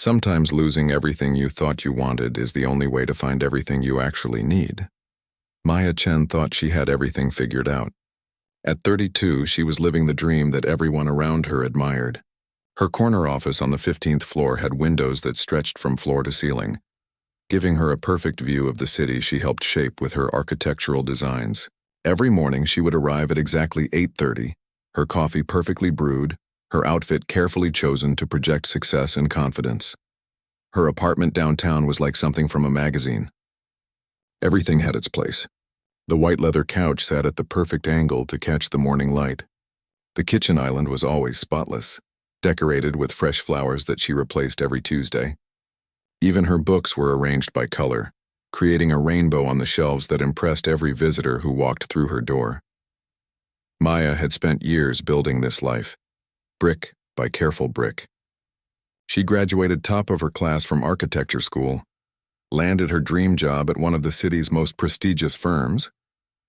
Sometimes losing everything you thought you wanted is the only way to find everything you actually need. Maya Chen thought she had everything figured out. At 32, she was living the dream that everyone around her admired. Her corner office on the 15th floor had windows that stretched from floor to ceiling, giving her a perfect view of the city she helped shape with her architectural designs. Every morning she would arrive at exactly 8:30, her coffee perfectly brewed, her outfit carefully chosen to project success and confidence. Her apartment downtown was like something from a magazine. Everything had its place. The white leather couch sat at the perfect angle to catch the morning light. The kitchen island was always spotless, decorated with fresh flowers that she replaced every Tuesday. Even her books were arranged by color, creating a rainbow on the shelves that impressed every visitor who walked through her door. Maya had spent years building this life, brick by careful brick. She graduated top of her class from architecture school, landed her dream job at one of the city's most prestigious firms,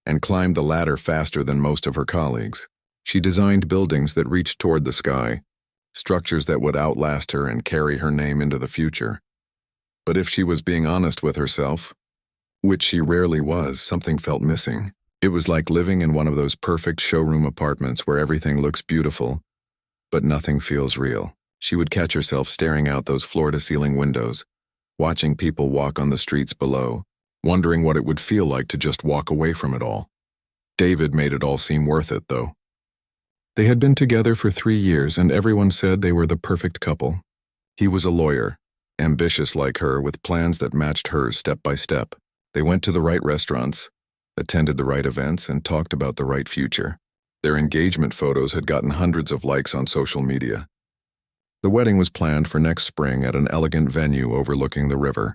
and climbed the ladder faster than most of her colleagues. She designed buildings that reached toward the sky, structures that would outlast her and carry her name into the future. But if she was being honest with herself, which she rarely was, something felt missing. It was like living in one of those perfect showroom apartments where everything looks beautiful, but nothing feels real. She would catch herself staring out those floor-to-ceiling windows, watching people walk on the streets below, wondering what it would feel like to just walk away from it all. David made it all seem worth it, though. They had been together for 3 years, and everyone said they were the perfect couple. He was a lawyer, ambitious like her, with plans that matched hers step by step. They went to the right restaurants, attended the right events, and talked about the right future. Their engagement photos had gotten hundreds of likes on social media. The wedding was planned for next spring at an elegant venue overlooking the river.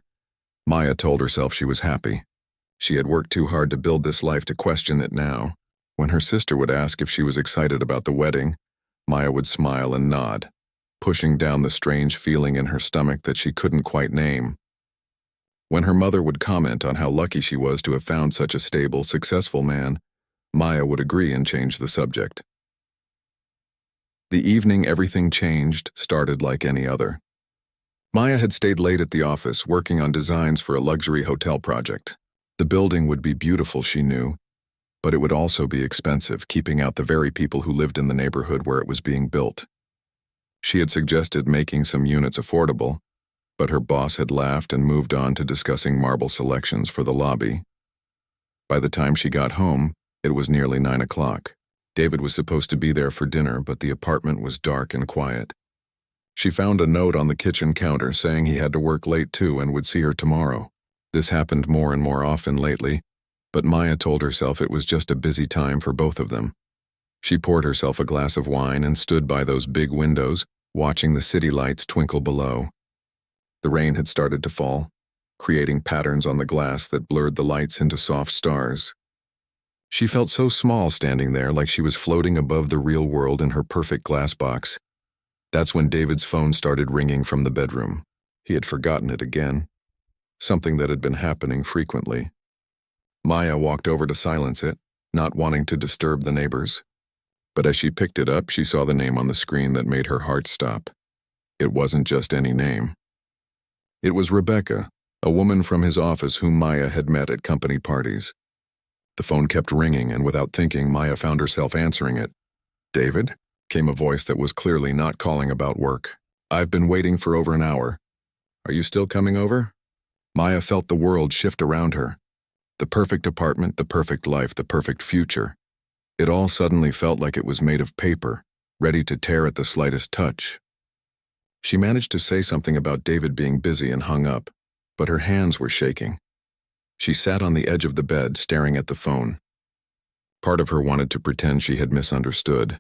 Maya told herself she was happy. She had worked too hard to build this life to question it now. When her sister would ask if she was excited about the wedding, Maya would smile and nod, pushing down the strange feeling in her stomach that she couldn't quite name. When her mother would comment on how lucky she was to have found such a stable, successful man, Maya would agree and change the subject. The evening everything changed started like any other. Maya had stayed late at the office working on designs for a luxury hotel project. The building would be beautiful, she knew, but it would also be expensive, keeping out the very people who lived in the neighborhood where it was being built. She had suggested making some units affordable, but her boss had laughed and moved on to discussing marble selections for the lobby. By the time she got home, it was nearly 9 o'clock. David was supposed to be there for dinner, but the apartment was dark and quiet. She found a note on the kitchen counter saying he had to work late too and would see her tomorrow. This happened more and more often lately, but Maya told herself it was just a busy time for both of them. She poured herself a glass of wine and stood by those big windows, watching the city lights twinkle below. The rain had started to fall, creating patterns on the glass that blurred the lights into soft stars. She felt so small standing there, like she was floating above the real world in her perfect glass box. That's when David's phone started ringing from the bedroom. He had forgotten it again, something that had been happening frequently. Maya walked over to silence it, not wanting to disturb the neighbors. But as she picked it up, she saw the name on the screen that made her heart stop. It wasn't just any name. It was Rebecca, a woman from his office whom Maya had met at company parties. The phone kept ringing, and without thinking, Maya found herself answering it. "David?" came a voice that was clearly not calling about work. "I've been waiting for over an hour. Are you still coming over?" Maya felt the world shift around her. The perfect apartment, the perfect life, the perfect future. It all suddenly felt like it was made of paper, ready to tear at the slightest touch. She managed to say something about David being busy and hung up, but her hands were shaking. She sat on the edge of the bed, staring at the phone. Part of her wanted to pretend she had misunderstood,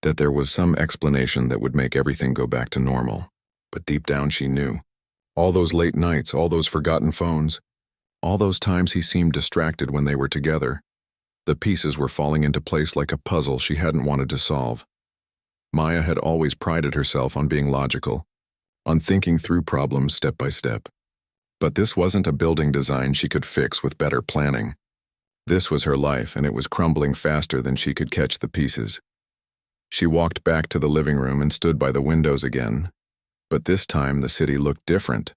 that there was some explanation that would make everything go back to normal. But deep down she knew. All those late nights, all those forgotten phones, all those times he seemed distracted when they were together, the pieces were falling into place like a puzzle she hadn't wanted to solve. Maya had always prided herself on being logical, on thinking through problems step by step. But this wasn't a building design she could fix with better planning. This was her life, and it was crumbling faster than she could catch the pieces. She walked back to the living room and stood by the windows again, But this time the city looked different.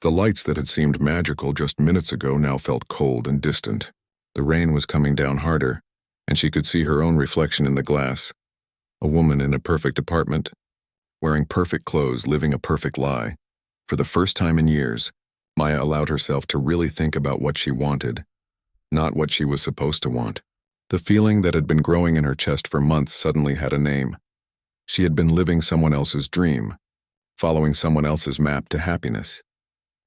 The lights that had seemed magical just minutes ago now felt cold and distant. The rain was coming down harder, and she could see her own reflection in the glass. A woman in a perfect apartment, wearing perfect clothes, living a perfect lie. For the first time in years, Maya allowed herself to really think about what she wanted, not what she was supposed to want. The feeling that had been growing in her chest for months suddenly had a name. She had been living someone else's dream, following someone else's map to happiness.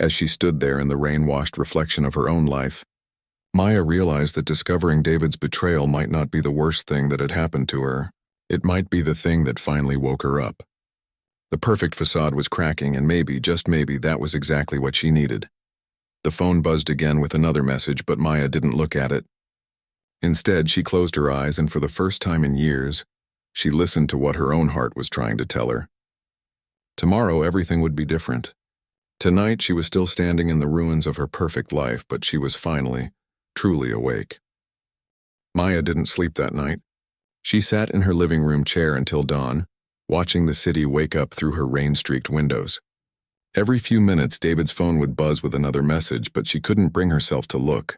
As she stood there in the rain-washed reflection of her own life, Maya realized that discovering David's betrayal might not be the worst thing that had happened to her. It might be the thing that finally woke her up. The perfect facade was cracking, and maybe, just maybe, that was exactly what she needed. The phone buzzed again with another message, but Maya didn't look at it. Instead, she closed her eyes, and for the first time in years, she listened to what her own heart was trying to tell her. Tomorrow, everything would be different. Tonight, she was still standing in the ruins of her perfect life, but she was finally, truly awake. Maya didn't sleep that night. She sat in her living room chair until dawn, watching the city wake up through her rain-streaked windows. Every few minutes, David's phone would buzz with another message, but she couldn't bring herself to look.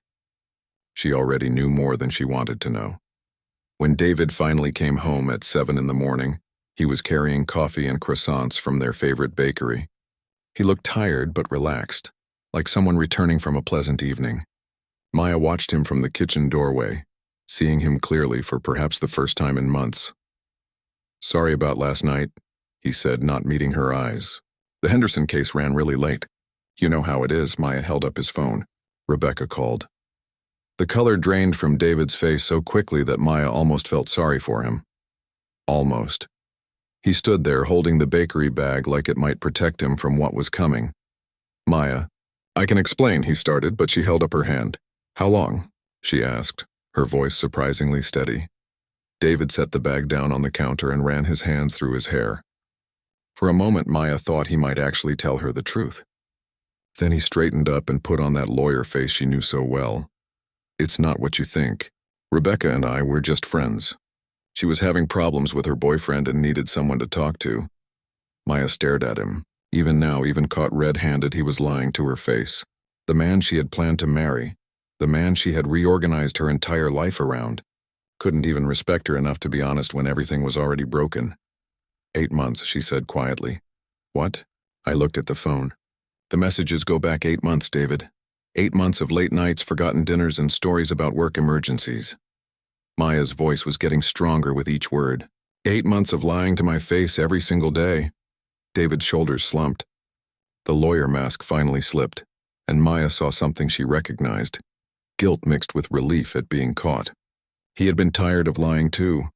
She already knew more than she wanted to know. When David finally came home at 7 in the morning, he was carrying coffee and croissants from their favorite bakery. He looked tired but relaxed, like someone returning from a pleasant evening. Maya watched him from the kitchen doorway, seeing him clearly for perhaps the first time in months. "Sorry about last night," he said, not meeting her eyes. "The Henderson case ran really late." "You know how it is." Maya held up his phone. Rebecca called. The color drained from David's face so quickly that Maya almost felt sorry for him. Almost. He stood there holding the bakery bag like it might protect him from what was coming. "Maya, I can explain," he started, but she held up her hand. "How long?" she asked, her voice surprisingly steady. David set the bag down on the counter and ran his hands through his hair. For a moment, Maya thought he might actually tell her the truth. Then he straightened up and put on that lawyer face she knew so well. "It's not what you think. Rebecca and I were just friends. She was having problems with her boyfriend and needed someone to talk to." Maya stared at him. Even now, even caught red-handed, he was lying to her face. The man she had planned to marry, the man she had reorganized her entire life around, couldn't even respect her enough to be honest when everything was already broken. 8 months, she said quietly. "What?" I looked at the phone. "The messages go back 8 months, David. 8 months of late nights, forgotten dinners, and stories about work emergencies." Maya's voice was getting stronger with each word. 8 months of lying to my face every single day. David's shoulders slumped. The lawyer mask finally slipped, and Maya saw something she recognized. Guilt mixed with relief at being caught. He had been tired of lying too.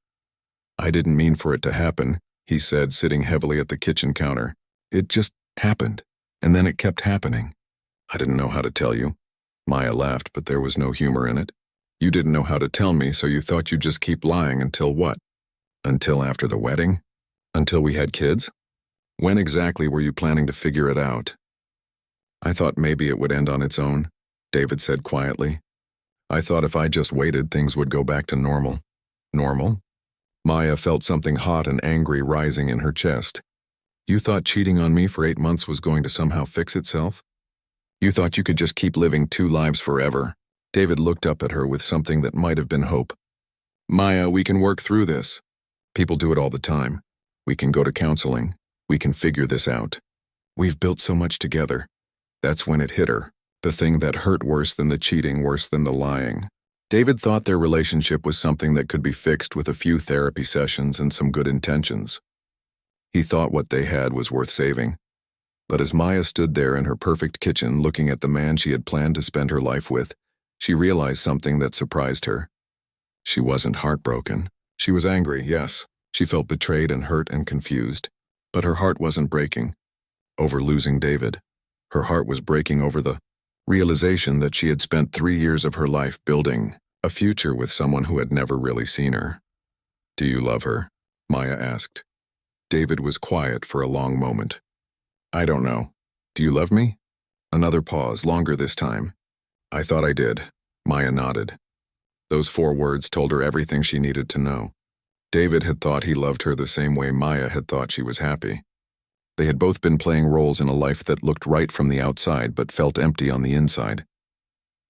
"I didn't mean for it to happen," he said, sitting heavily at the kitchen counter. "It just happened, and then it kept happening. I didn't know how to tell you." Maya laughed, but there was no humor in it. "You didn't know how to tell me, so you thought you'd just keep lying until what? Until after the wedding? Until we had kids? When exactly were you planning to figure it out?" "I thought maybe it would end on its own," David said quietly. "I thought if I just waited, things would go back to normal." "Normal?" Maya felt something hot and angry rising in her chest. "You thought cheating on me for 8 months was going to somehow fix itself? You thought you could just keep living 2 lives forever?" David looked up at her with something that might have been hope. "Maya, we can work through this. People do it all the time. We can go to counseling. We can figure this out. We've built so much together." That's when it hit her. The thing that hurt worse than the cheating, worse than the lying. David thought their relationship was something that could be fixed with a few therapy sessions and some good intentions. He thought what they had was worth saving. But as Maya stood there in her perfect kitchen looking at the man she had planned to spend her life with, she realized something that surprised her. She wasn't heartbroken. She was angry, yes. She felt betrayed and hurt and confused. But her heart wasn't breaking over losing David. Her heart was breaking over the realization that she had spent 3 years of her life building a future with someone who had never really seen her. "Do you love her?" Maya asked. David was quiet for a long moment. "I don't know. Do you love me?" Another pause, longer this time. "I thought I did." Maya nodded. Those 4 words told her everything she needed to know. David had thought he loved her the same way Maya had thought she was happy. They had both been playing roles in a life that looked right from the outside but felt empty on the inside.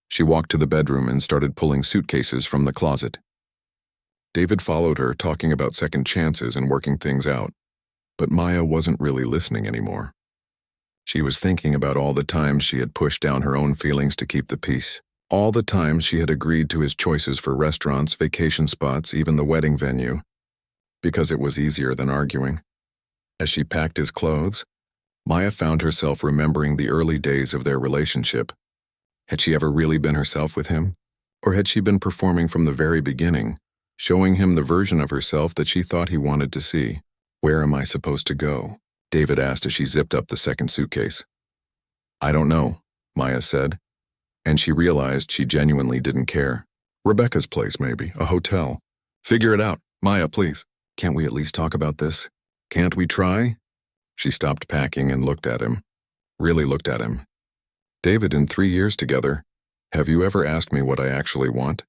She walked to the bedroom and started pulling suitcases from the closet. David followed her, talking about second chances and working things out. But Maya wasn't really listening anymore. She was thinking about all the times she had pushed down her own feelings to keep the peace. All the times she had agreed to his choices for restaurants, vacation spots, even the wedding venue, because it was easier than arguing. As she packed his clothes, Maya found herself remembering the early days of their relationship. Had she ever really been herself with him? Or had she been performing from the very beginning, showing him the version of herself that she thought he wanted to see? "Where am I supposed to go?" David asked as she zipped up the second suitcase. "I don't know," Maya said, and she realized she genuinely didn't care. "Rebecca's place, maybe, a hotel. Figure it out. Maya, please. Can't we at least talk about this? Can't we try?" She stopped packing and looked at him. Really looked at him. "David, in 3 years together, have you ever asked me what I actually want?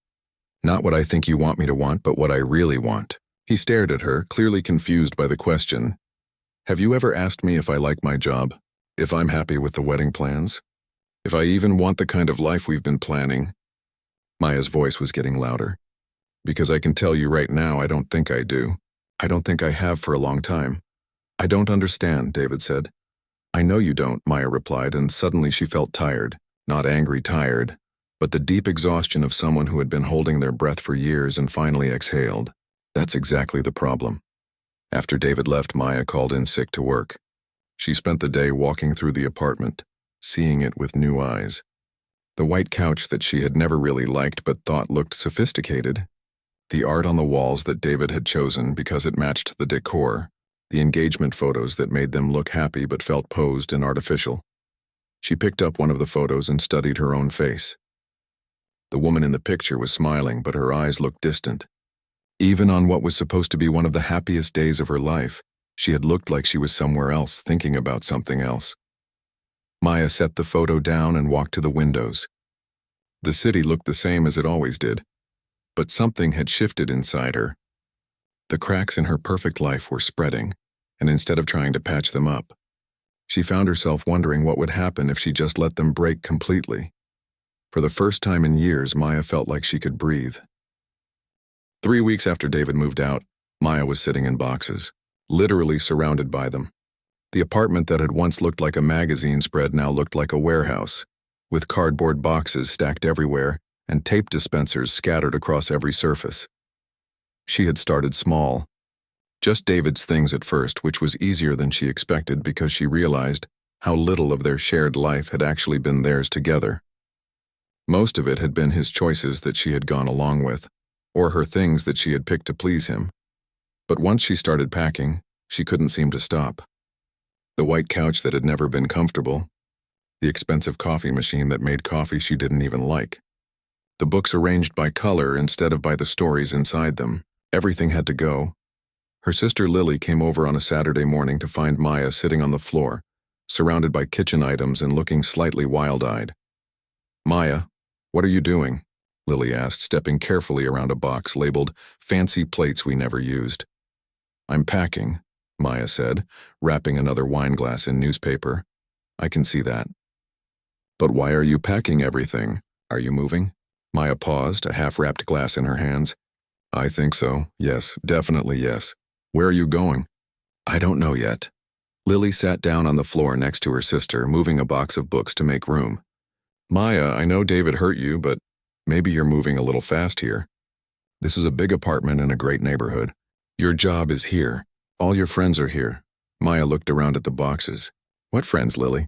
Not what I think you want me to want, but what I really want." He stared at her, clearly confused by the question. "Have you ever asked me if I like my job? If I'm happy with the wedding plans? If I even want the kind of life we've been planning?" Maya's voice was getting louder. "Because I can tell you right now, I don't think I do. I don't think I have for a long time." "I don't understand," David said. "I know you don't," Maya replied, and suddenly she felt tired. Not angry tired, but the deep exhaustion of someone who had been holding their breath for years and finally exhaled. That's exactly the problem. After David left, Maya called in sick to work. She spent the day walking through the apartment, seeing it with new eyes. The white couch that she had never really liked but thought looked sophisticated, the art on the walls that David had chosen because it matched the decor, the engagement photos that made them look happy but felt posed and artificial. She picked up one of the photos and studied her own face. The woman in the picture was smiling, but her eyes looked distant. Even on what was supposed to be one of the happiest days of her life, she had looked like she was somewhere else, thinking about something else. Maya set the photo down and walked to the windows. The city looked the same as it always did, but something had shifted inside her. The cracks in her perfect life were spreading, and instead of trying to patch them up, she found herself wondering what would happen if she just let them break completely. For the first time in years, Maya felt like she could breathe. 3 weeks after David moved out, Maya was sitting in boxes, literally surrounded by them. The apartment that had once looked like a magazine spread now looked like a warehouse, with cardboard boxes stacked everywhere and tape dispensers scattered across every surface. She had started small. Just David's things at first, which was easier than she expected because she realized how little of their shared life had actually been theirs together. Most of it had been his choices that she had gone along with, or her things that she had picked to please him. But once she started packing, she couldn't seem to stop. The white couch that had never been comfortable, the expensive coffee machine that made coffee she didn't even like, the books arranged by color instead of by the stories inside them, everything had to go. Her sister Lily came over on a Saturday morning to find Maya sitting on the floor, surrounded by kitchen items and looking slightly wild-eyed. "Maya, what are you doing?" Lily asked, stepping carefully around a box labeled "Fancy Plates We Never Used." "I'm packing," Maya said, wrapping another wine glass in newspaper. "I can see that." "But why are you packing everything? Are you moving?" Maya paused, a half-wrapped glass in her hands. "I think so. Yes, definitely yes. Where are you going?" "I don't know yet." Lily sat down on the floor next to her sister, moving a box of books to make room. "Maya, I know David hurt you, but maybe you're moving a little fast here. This is a big apartment in a great neighborhood. Your job is here. All your friends are here." Maya looked around at the boxes. "What friends, Lily?"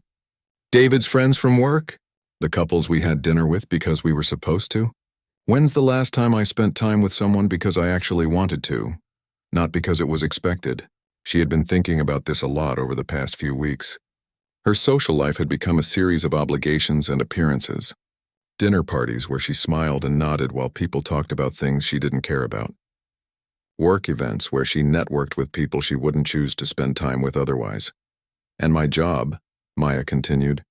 "David's friends from work. The couples we had dinner with because we were supposed to. When's the last time I spent time with someone because I actually wanted to, not because it was expected?" She had been thinking about this a lot over the past few weeks. Her social life had become a series of obligations and appearances. Dinner parties where she smiled and nodded while people talked about things she didn't care about. Work events where she networked with people she wouldn't choose to spend time with otherwise. "And my job," Maya continued.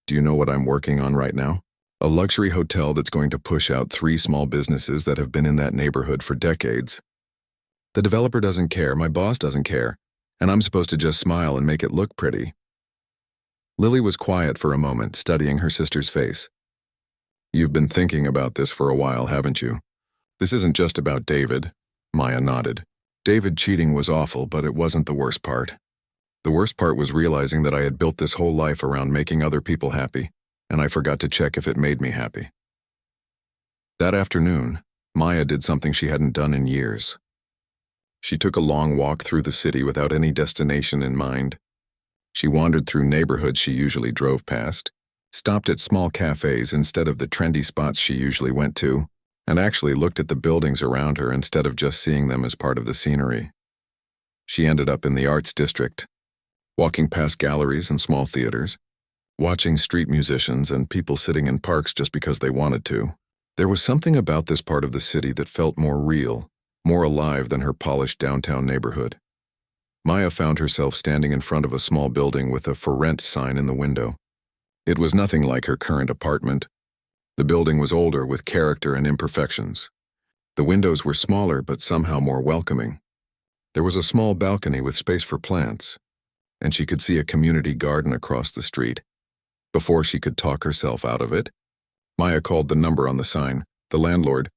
"Do you know what I'm working on right now? A luxury hotel that's going to push out 3 small businesses that have been in that neighborhood for decades. The developer doesn't care, my boss doesn't care, And I'm supposed to just smile and make it look pretty. Lily was quiet for a moment, studying her sister's face. You've been thinking about this for a while, haven't you? This isn't just about David. Maya nodded. David cheating was awful, but it wasn't the worst part. The worst part was realizing that I had built this whole life around making other people happy, and I forgot to check if it made me happy. That afternoon, Maya did something she hadn't done in years. She took a long walk through the city without any destination in mind. She wandered through neighborhoods she usually drove past, stopped at small cafes instead of the trendy spots she usually went to, and actually looked at the buildings around her instead of just seeing them as part of the scenery. She ended up in the arts district, walking past galleries and small theaters, watching street musicians and people sitting in parks just because they wanted to. There was something about this part of the city that felt more real, more alive than her polished downtown neighborhood. Maya found herself standing in front of a small building with a "For Rent" sign in the window. It was nothing like her current apartment. The building was older, with character and imperfections. The windows were smaller but somehow more welcoming. There was a small balcony with space for plants, and she could see a community garden across the street. Before she could talk herself out of it, Maya called the number on the sign. The landlord,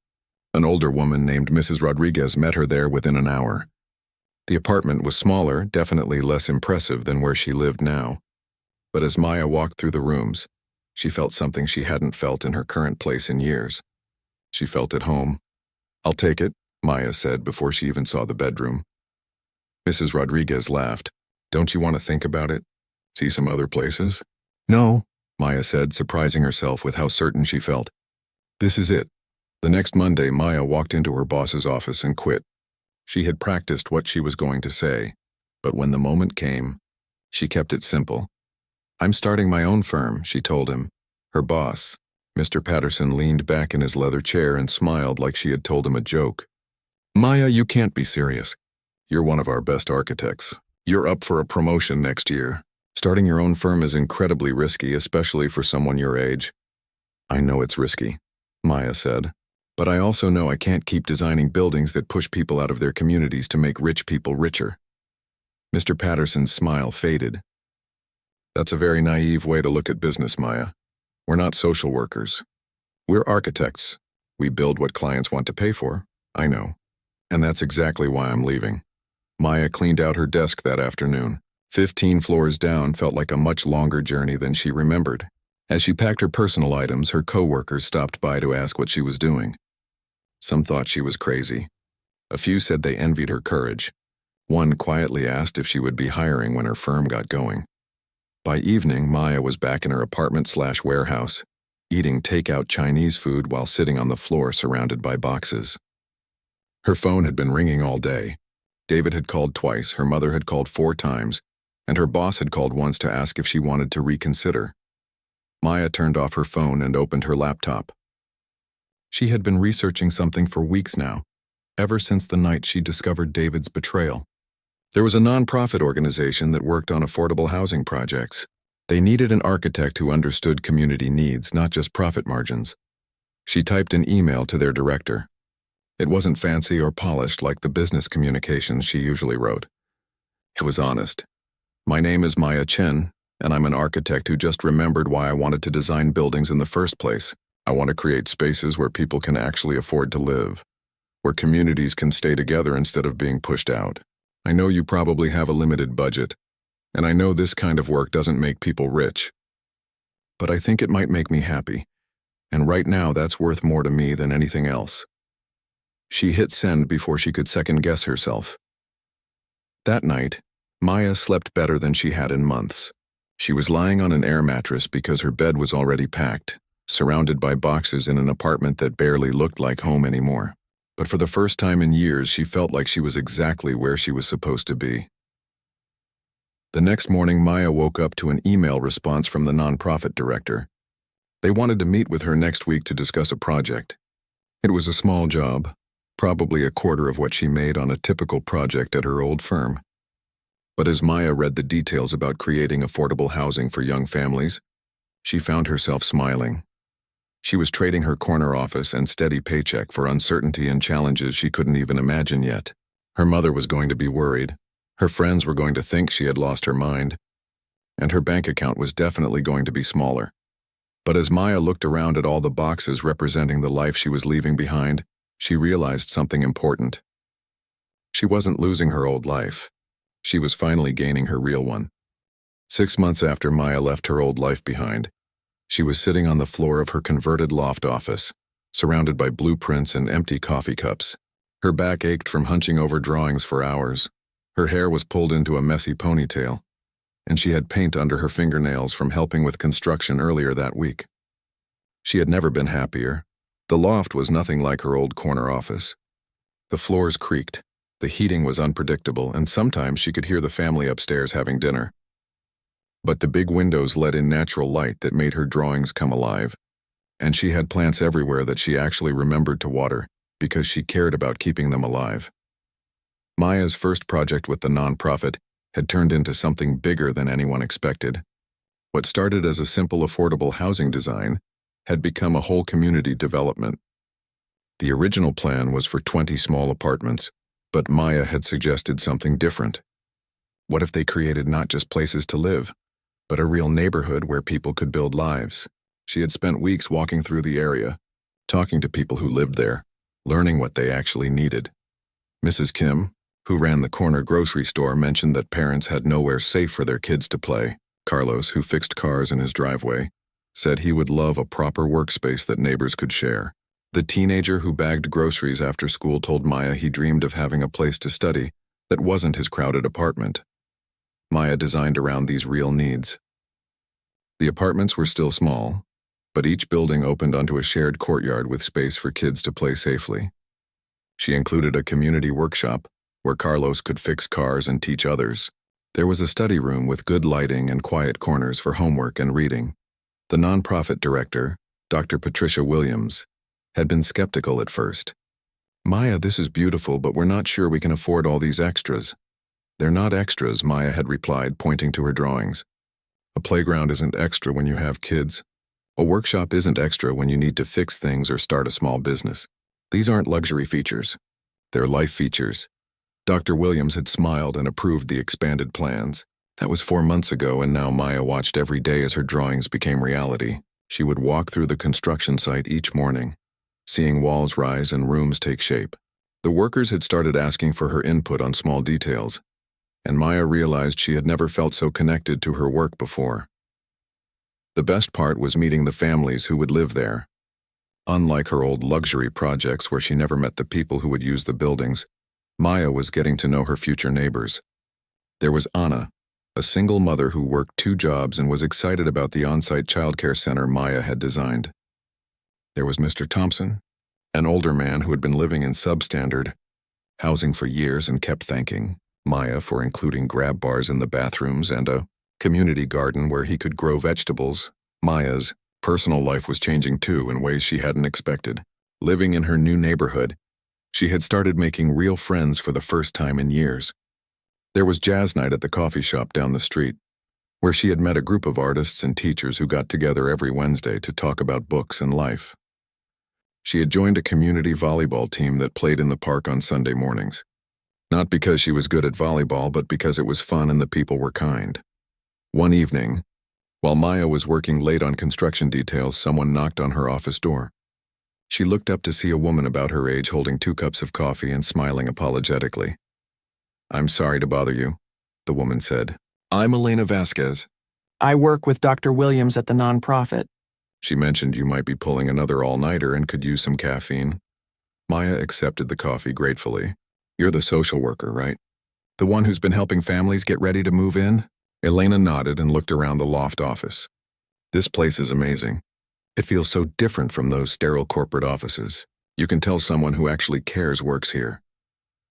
an older woman named Mrs. Rodriguez, met her there within an hour. The apartment was smaller, definitely less impressive than where she lived now. But as Maya walked through the rooms, she felt something she hadn't felt in her current place in years. She felt at home. "I'll take it," Maya said before she even saw the bedroom. Mrs. Rodriguez laughed. "Don't you want to think about it? See some other places?" "No," Maya said, surprising herself with how certain she felt. This is it. The next Monday, Maya walked into her boss's office and quit. She had practiced what she was going to say, but when the moment came, she kept it simple. "I'm starting my own firm," she told him. Her boss, Mr. Patterson, leaned back in his leather chair and smiled like she had told him a joke. "Maya, you can't be serious. You're one of our best architects. You're up for a promotion next year. Starting your own firm is incredibly risky, especially for someone your age." "I know it's risky," Maya said. "But I also know I can't keep designing buildings that push people out of their communities to make rich people richer." Mr. Patterson's smile faded. "That's a very naive way to look at business, Maya. We're not social workers. We're architects. We build what clients want to pay for. I know. And that's exactly why I'm leaving." Maya cleaned out her desk that afternoon. 15 floors down felt like a much longer journey than she remembered. As she packed her personal items, her co-workers stopped by to ask what she was doing. Some thought she was crazy. A few said they envied her courage. One quietly asked if she would be hiring when her firm got going. By evening, Maya was back in her apartment/warehouse, eating takeout Chinese food while sitting on the floor surrounded by boxes. Her phone had been ringing all day. David had called twice, her mother had called 4 times, and her boss had called once to ask if she wanted to reconsider. Maya turned off her phone and opened her laptop. She had been researching something for weeks now, ever since the night she discovered David's betrayal. There was a nonprofit organization that worked on affordable housing projects. They needed an architect who understood community needs, not just profit margins. She typed an email to their director. It wasn't fancy or polished like the business communications she usually wrote. It was honest. "My name is Maya Chen, and I'm an architect who just remembered why I wanted to design buildings in the first place. I want to create spaces where people can actually afford to live, where communities can stay together instead of being pushed out. I know you probably have a limited budget, and I know this kind of work doesn't make people rich. But I think it might make me happy, and right now that's worth more to me than anything else." She hit send before she could second-guess herself. That night, Maya slept better than she had in months. She was lying on an air mattress because her bed was already packed, surrounded by boxes in an apartment that barely looked like home anymore. But for the first time in years, she felt like she was exactly where she was supposed to be. The next morning, Maya woke up to an email response from the nonprofit director. They wanted to meet with her next week to discuss a project. It was a small job, probably a quarter of what she made on a typical project at her old firm. But as Maya read the details about creating affordable housing for young families, she found herself smiling. She was trading her corner office and steady paycheck for uncertainty and challenges she couldn't even imagine yet. Her mother was going to be worried. Her friends were going to think she had lost her mind, and her bank account was definitely going to be smaller. But as Maya looked around at all the boxes representing the life she was leaving behind, she realized something important. She wasn't losing her old life. She was finally gaining her real one. 6 months after Maya left her old life behind, she was sitting on the floor of her converted loft office, surrounded by blueprints and empty coffee cups. Her back ached from hunching over drawings for hours. Her hair was pulled into a messy ponytail, and she had paint under her fingernails from helping with construction earlier that week. She had never been happier. The loft was nothing like her old corner office. The floors creaked, the heating was unpredictable, and sometimes she could hear the family upstairs having dinner. But the big windows let in natural light that made her drawings come alive, and she had plants everywhere that she actually remembered to water because she cared about keeping them alive. Maya's first project with the nonprofit had turned into something bigger than anyone expected. What started as a simple affordable housing design had become a whole community development. The original plan was for 20 small apartments, but Maya had suggested something different. What if they created not just places to live, but a real neighborhood where people could build lives? She had spent weeks walking through the area, talking to people who lived there, learning what they actually needed. Mrs. Kim, who ran the corner grocery store, mentioned that parents had nowhere safe for their kids to play. Carlos, who fixed cars in his driveway, said he would love a proper workspace that neighbors could share. The teenager who bagged groceries after school told Maya he dreamed of having a place to study that wasn't his crowded apartment. Maya designed around these real needs. The apartments were still small, but each building opened onto a shared courtyard with space for kids to play safely. She included a community workshop where Carlos could fix cars and teach others. There was a study room with good lighting and quiet corners for homework and reading. The nonprofit director, Dr. Patricia Williams, had been skeptical at first. "Maya, this is beautiful, but we're not sure we can afford all these extras." "They're not extras," Maya had replied, pointing to her drawings. "A playground isn't extra when you have kids. A workshop isn't extra when you need to fix things or start a small business. These aren't luxury features. They're life features." Dr. Williams had smiled and approved the expanded plans. That was 4 months ago, and now Maya watched every day as her drawings became reality. She would walk through the construction site each morning, seeing walls rise and rooms take shape. The workers had started asking for her input on small details, and Maya realized she had never felt so connected to her work before. The best part was meeting the families who would live there. Unlike her old luxury projects where she never met the people who would use the buildings, Maya was getting to know her future neighbors. There was Anna, a single mother who worked 2 jobs and was excited about the on-site childcare center Maya had designed. There was Mr. Thompson, an older man who had been living in substandard housing for years and kept thanking Maya for including grab bars in the bathrooms and a community garden where he could grow vegetables. Maya's personal life was changing too in ways she hadn't expected. Living in her new neighborhood, she had started making real friends for the first time in years. There was jazz night at the coffee shop down the street, where she had met a group of artists and teachers who got together every Wednesday to talk about books and life. She had joined a community volleyball team that played in the park on Sunday mornings. Not because she was good at volleyball, but because it was fun and the people were kind. One evening, while Maya was working late on construction details, someone knocked on her office door. She looked up to see a woman about her age holding 2 cups of coffee and smiling apologetically. "I'm sorry to bother you," the woman said. "I'm Elena Vasquez. I work with Dr. Williams at the nonprofit." She mentioned you might be pulling another all-nighter and could use some caffeine. Maya accepted the coffee gratefully. "You're the social worker, right? The one who's been helping families get ready to move in?" Elena nodded and looked around the loft office. "This place is amazing. It feels so different from those sterile corporate offices. You can tell someone who actually cares works here."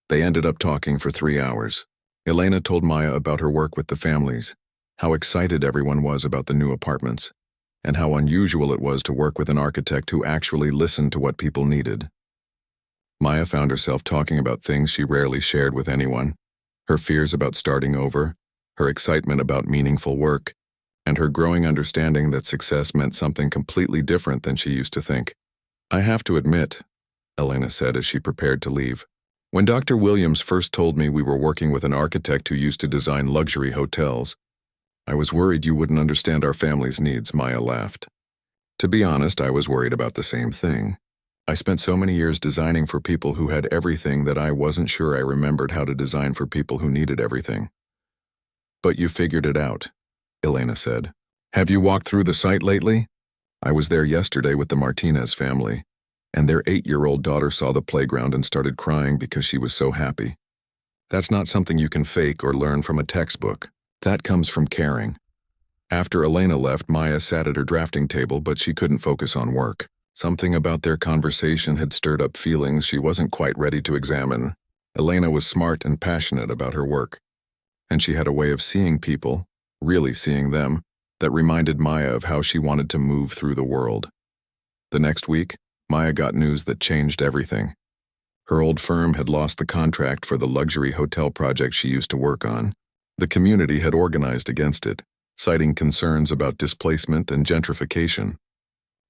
They ended up talking for 3 hours. Elena told Maya about her work with the families, how excited everyone was about the new apartments, and how unusual it was to work with an architect who actually listened to what people needed. Maya found herself talking about things she rarely shared with anyone: her fears about starting over, her excitement about meaningful work, and her growing understanding that success meant something completely different than she used to think. "I have to admit," Elena said as she prepared to leave, When Dr. Williams first told me we were working with an architect who used to design luxury hotels, I was worried you wouldn't understand our family's needs, Maya laughed. To be honest, I was worried about the same thing. I spent so many years designing for people who had everything that I wasn't sure I remembered how to design for people who needed everything. But you figured it out, Elena said. Have you walked through the site lately? I was there yesterday with the Martinez family, and their 8-year-old daughter saw the playground and started crying because she was so happy. That's not something you can fake or learn from a textbook. That comes from caring. After Elena left, Maya sat at her drafting table, but she couldn't focus on work. Something about their conversation had stirred up feelings she wasn't quite ready to examine. Elena was smart and passionate about her work, and she had a way of seeing people, really seeing them, that reminded Maya of how she wanted to move through the world. The next week, Maya got news that changed everything. Her old firm had lost the contract for the luxury hotel project she used to work on. The community had organized against it, citing concerns about displacement and gentrification.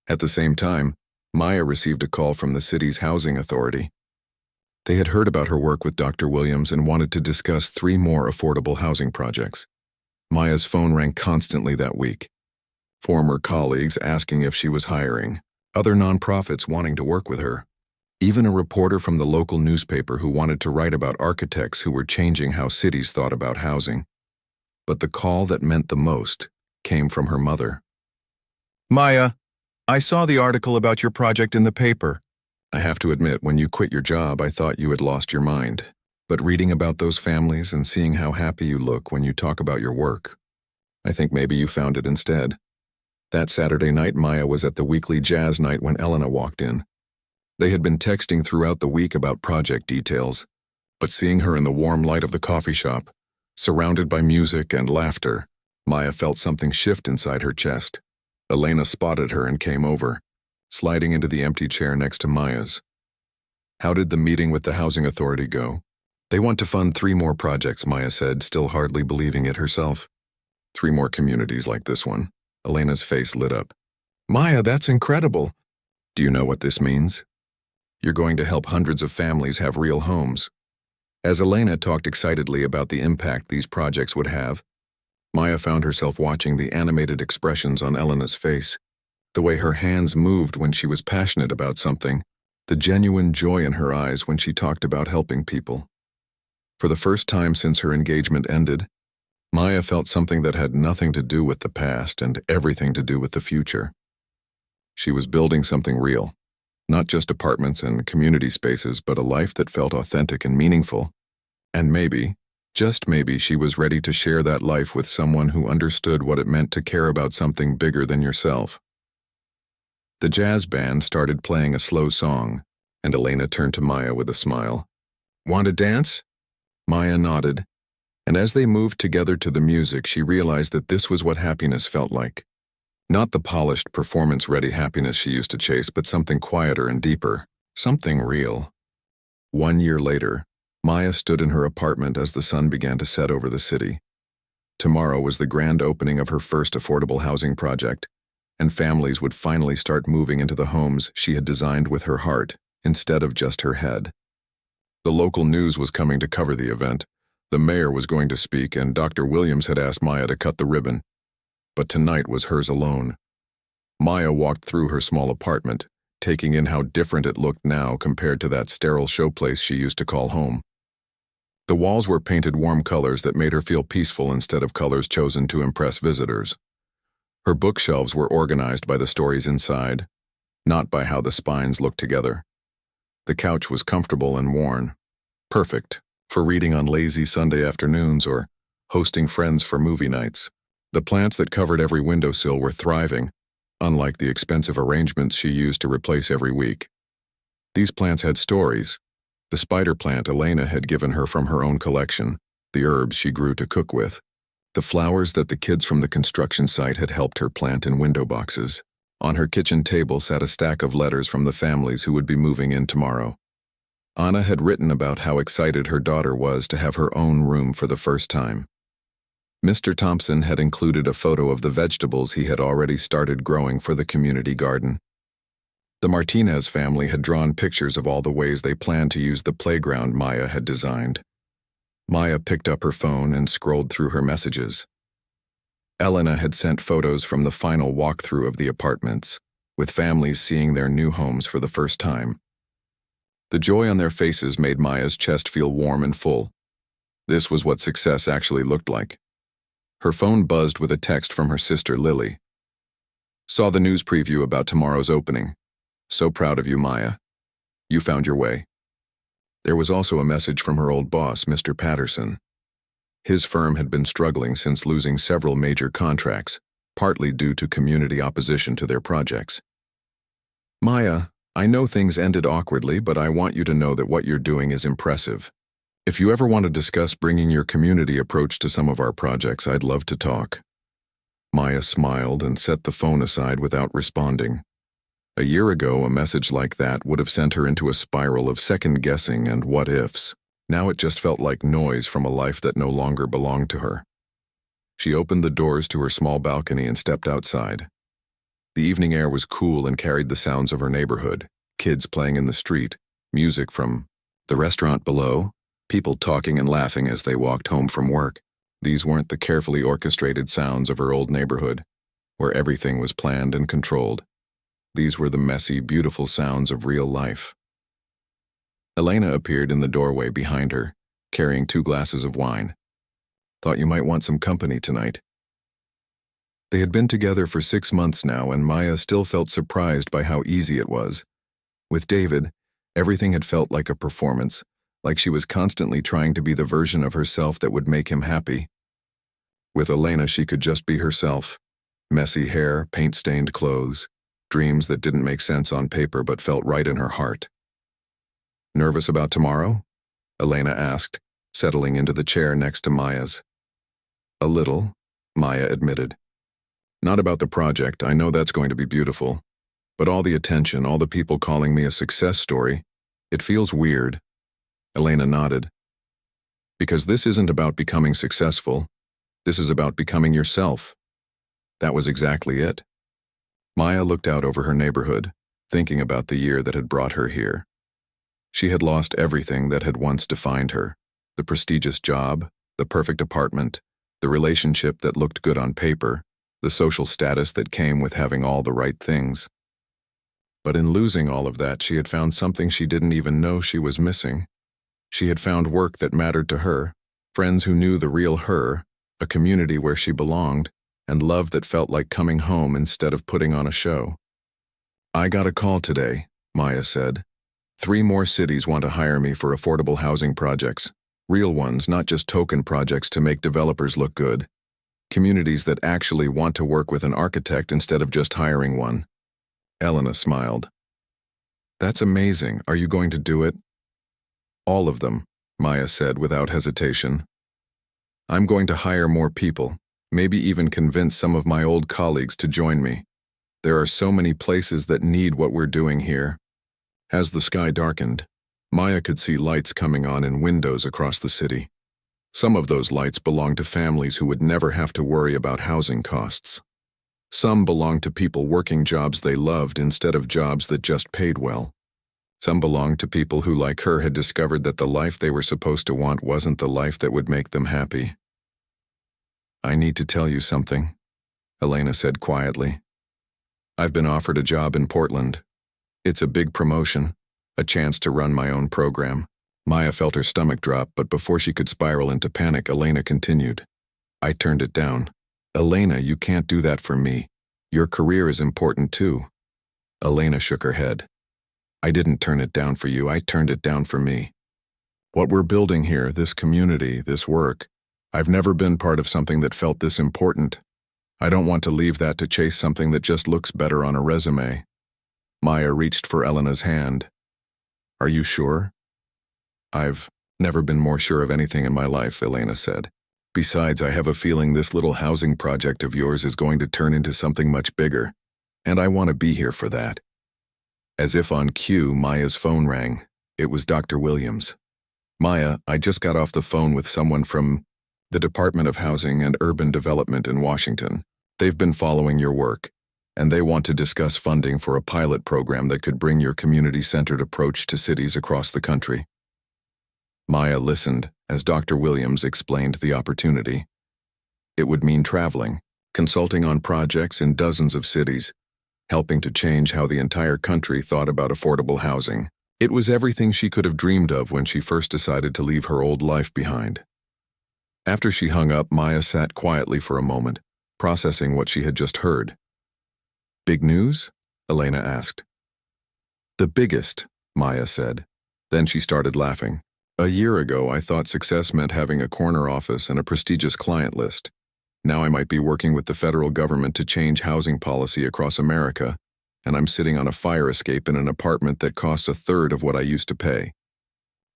At the same time, Maya received a call from the city's housing authority. They had heard about her work with Dr. Williams and wanted to discuss 3 more affordable housing projects. Maya's phone rang constantly that week. Former colleagues asking if she was hiring, other nonprofits wanting to work with her, even a reporter from the local newspaper who wanted to write about architects who were changing how cities thought about housing. But the call that meant the most came from her mother. Maya, I saw the article about your project in the paper. I have to admit, when you quit your job, I thought you had lost your mind. But reading about those families and seeing how happy you look when you talk about your work, I think maybe you found it instead. That Saturday night, Maya was at the weekly jazz night when Elena walked in. They had been texting throughout the week about project details, but seeing her in the warm light of the coffee shop, surrounded by music and laughter, Maya felt something shift inside her chest. Elena spotted her and came over, sliding into the empty chair next to Maya's. How did the meeting with the housing authority go? They want to fund 3 more projects, Maya said, still hardly believing it herself. 3 more communities like this one. Elena's face lit up. Maya, that's incredible. Do you know what this means? You're going to help hundreds of families have real homes. As Elena talked excitedly about the impact these projects would have, Maya found herself watching the animated expressions on Elena's face, the way her hands moved when she was passionate about something, the genuine joy in her eyes when she talked about helping people. For the first time since her engagement ended, Maya felt something that had nothing to do with the past and everything to do with the future. She was building something real, not just apartments and community spaces, but a life that felt authentic and meaningful. And maybe, just maybe, she was ready to share that life with someone who understood what it meant to care about something bigger than yourself. The jazz band started playing a slow song, and Elena turned to Maya with a smile. Want to dance? Maya nodded, and as they moved together to the music, she realized that this was what happiness felt like. Not the polished, performance-ready happiness she used to chase, but something quieter and deeper, something real. 1 year later, Maya stood in her apartment as the sun began to set over the city. Tomorrow was the grand opening of her first affordable housing project, and families would finally start moving into the homes she had designed with her heart instead of just her head. The local news was coming to cover the event. The mayor was going to speak, and Dr. Williams had asked Maya to cut the ribbon. But tonight was hers alone. Maya walked through her small apartment, taking in how different it looked now compared to that sterile showplace she used to call home. The walls were painted warm colors that made her feel peaceful instead of colors chosen to impress visitors. Her bookshelves were organized by the stories inside, not by how the spines looked together. The couch was comfortable and worn, perfect for reading on lazy Sunday afternoons or hosting friends for movie nights. The plants that covered every windowsill were thriving, unlike the expensive arrangements she used to replace every week. These plants had stories. The spider plant Elena had given her from her own collection, the herbs she grew to cook with, the flowers that the kids from the construction site had helped her plant in window boxes. On her kitchen table sat a stack of letters from the families who would be moving in tomorrow. Anna had written about how excited her daughter was to have her own room for the first time. Mr. Thompson had included a photo of the vegetables he had already started growing for the community garden. The Martinez family had drawn pictures of all the ways they planned to use the playground Maya had designed. Maya picked up her phone and scrolled through her messages. Elena had sent photos from the final walkthrough of the apartments, with families seeing their new homes for the first time. The joy on their faces made Maya's chest feel warm and full. This was what success actually looked like. Her phone buzzed with a text from her sister Lily. Saw the news preview about tomorrow's opening. So proud of you, Maya. You found your way. There was also a message from her old boss, Mr. Patterson. His firm had been struggling since losing several major contracts, partly due to community opposition to their projects. Maya, I know things ended awkwardly, but I want you to know that what you're doing is impressive. If you ever want to discuss bringing your community approach to some of our projects, I'd love to talk. Maya smiled and set the phone aside without responding. A year ago, a message like that would have sent her into a spiral of second-guessing and what-ifs. Now it just felt like noise from a life that no longer belonged to her. She opened the doors to her small balcony and stepped outside. The evening air was cool and carried the sounds of her neighborhood, kids playing in the street, music from the restaurant below, people talking and laughing as they walked home from work. These weren't the carefully orchestrated sounds of her old neighborhood, where everything was planned and controlled. These were the messy, beautiful sounds of real life. Elena appeared in the doorway behind her, carrying 2 glasses of wine. Thought you might want some company tonight. They had been together for 6 months now, and Maya still felt surprised by how easy it was. With David, everything had felt like a performance, like she was constantly trying to be the version of herself that would make him happy. With Elena, she could just be herself. Messy hair, paint-stained clothes, dreams that didn't make sense on paper but felt right in her heart. Nervous about tomorrow? Elena asked, settling into the chair next to Maya's. A little, Maya admitted. Not about the project, I know that's going to be beautiful. But all the attention, all the people calling me a success story, it feels weird. Elena nodded. Because this isn't about becoming successful. This is about becoming yourself. That was exactly it. Maya looked out over her neighborhood, thinking about the year that had brought her here. She had lost everything that had once defined her, the prestigious job, the perfect apartment, the relationship that looked good on paper, the social status that came with having all the right things. But in losing all of that, she had found something she didn't even know she was missing. She had found work that mattered to her, friends who knew the real her, a community where she belonged, and love that felt like coming home instead of putting on a show. I got a call today, Maya said. 3 more cities want to hire me for affordable housing projects. Real ones, not just token projects to make developers look good. Communities that actually want to work with an architect instead of just hiring one. Elena smiled. That's amazing. Are you going to do it? All of them, Maya said without hesitation. I'm going to hire more people, maybe even convince some of my old colleagues to join me. There are so many places that need what we're doing here. As the sky darkened, Maya could see lights coming on in windows across the city. Some of those lights belonged to families who would never have to worry about housing costs. Some belonged to people working jobs they loved instead of jobs that just paid well. Some belonged to people who, like her, had discovered that the life they were supposed to want wasn't the life that would make them happy. I need to tell you something, Elena said quietly. I've been offered a job in Portland. It's a big promotion, a chance to run my own program. Maya felt her stomach drop, but before she could spiral into panic, Elena continued. I turned it down. Elena, you can't do that for me. Your career is important too. Elena shook her head. I didn't turn it down for you, I turned it down for me. What we're building here, this community, this work, I've never been part of something that felt this important. I don't want to leave that to chase something that just looks better on a resume. Maya reached for Elena's hand. Are you sure? I've never been more sure of anything in my life, Elena said. Besides, I have a feeling this little housing project of yours is going to turn into something much bigger, and I want to be here for that. As if on cue, Maya's phone rang. It was Dr. Williams. Maya, I just got off the phone with someone from the Department of Housing and Urban Development in Washington. They've been following your work. and they want to discuss funding for a pilot program that could bring your community-centered approach to cities across the country. Maya listened as Dr. Williams explained the opportunity. It would mean traveling, consulting on projects in dozens of cities, helping to change how the entire country thought about affordable housing. It was everything she could have dreamed of when she first decided to leave her old life behind. After she hung up, Maya sat quietly for a moment, processing what she had just heard. "Big news?" Elena asked. "The biggest," Maya said. Then she started laughing. "A year ago, I thought success meant having a corner office and a prestigious client list. Now I might be working with the federal government to change housing policy across America, and I'm sitting on a fire escape in an apartment that costs a third of what I used to pay."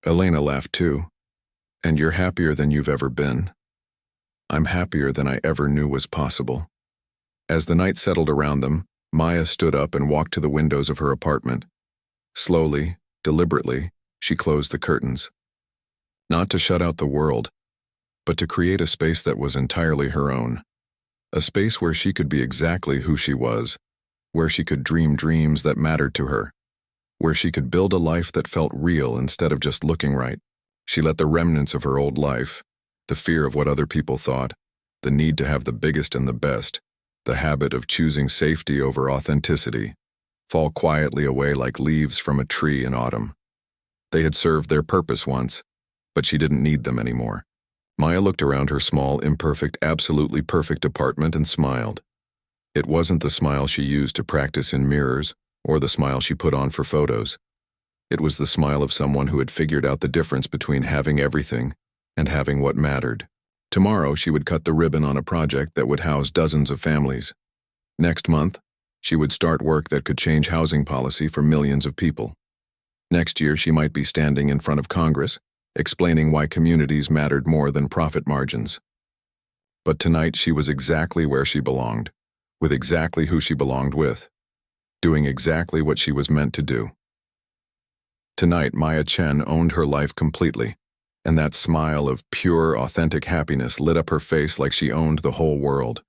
Elena laughed too. "And you're happier than you've ever been." "I'm happier than I ever knew was possible." As the night settled around them, Maya stood up and walked to the windows of her apartment. Slowly, deliberately, she closed the curtains. Not to shut out the world, but to create a space that was entirely her own. A space where she could be exactly who she was, where she could dream dreams that mattered to her, where she could build a life that felt real instead of just looking right. She let the remnants of her old life, the fear of what other people thought, the need to have the biggest and the best, the habit of choosing safety over authenticity, fall quietly away like leaves from a tree in autumn. They had served their purpose once, but she didn't need them anymore. Maya looked around her small, imperfect, absolutely perfect apartment and smiled. It wasn't the smile she used to practice in mirrors or the smile she put on for photos. It was the smile of someone who had figured out the difference between having everything and having what mattered. Tomorrow, she would cut the ribbon on a project that would house dozens of families. Next month, she would start work that could change housing policy for millions of people. Next year, she might be standing in front of Congress, explaining why communities mattered more than profit margins. But tonight, she was exactly where she belonged, with exactly who she belonged with, doing exactly what she was meant to do. Tonight, Maya Chen owned her life completely, and that smile of pure, authentic happiness lit up her face like she owned the whole world.